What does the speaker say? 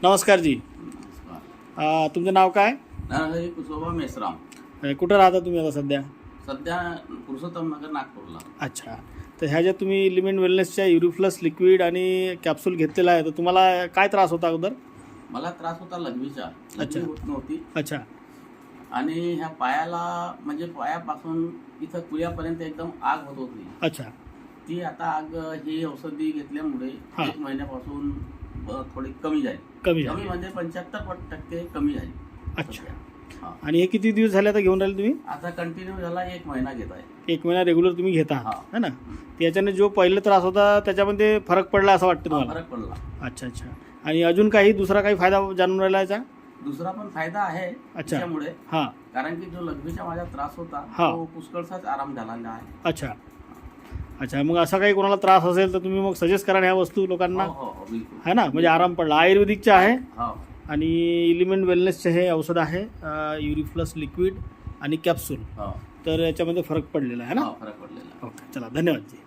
नमस्कार जी. तुमचं नाव काय? नरहरी कुसोबा मेसराम. कुठं राहता तुम्ही आता सध्या? सध्या पुरुषोत्तम नगर नागपूरला. अच्छा. तर ह्या ज्या तुम्ही इलिमेंट वेलनेसच्या युरिफ्लस लिक्विड आणि कॅप्सूल घेतलेला आहे, तर तुम्हाला काय त्रास होता अगोदर? मला त्रास होता लघवीचा. अच्छा. लघवी होत नव्हती अच्छा. आणि ह्या पायाला म्हणजे पायापासून इथं कुल्यापर्यंत एकदम आग होत होती. अच्छा. ती आता आग ही औषधी घेतल्यामुळे हा. 1 महिन्यापासून थोडी कमी झाली. कमी कमी म्हणजे 75% कमी झाली. अच्छा. हा. आणि हे किती दिवस झाले आता घेऊन राहिले तुम्ही? आता कंटिन्यू झाला 1 महिना घेत आहे. 1 महिना रेग्युलर तुम्ही घेता, हा. है ना? याच्याने जो पहिले त्रास होता त्याच्यामध्ये फरक पडला असं वाटतं हा, तुम्हाला? फरक पडला. अच्छा अच्छा. आणि अजून काही दुसरा काही फायदा जाणून राहिला याचा? दुसरा पण फायदा आहे अच्छा. त्याच्यामुळे, हां. कारण की जो लघवीचा माझा त्रास होता हा. तो पुष्कळसाच आराम झालेला आहे. अच्छा अच्छा. मग असा काही कोणाला त्रास असेल तर तुम्ही मग सजेस्ट करा ह्या वस्तू लोकांना, हो हो हो, बिलकुल. है ना? म्हणजे आराम पडला. आयुर्वेदिकचे आहे हो. आणि इलिमेंट वेलनेसचे हे औषध आहे, युरिफ्लस लिक्विड आणि कॅप्सूल. हो. तर याच्यामध्ये फरक पडलेला आहे ना? हो, फरक पडलेला आहे. ओके, चला धन्यवाद जी.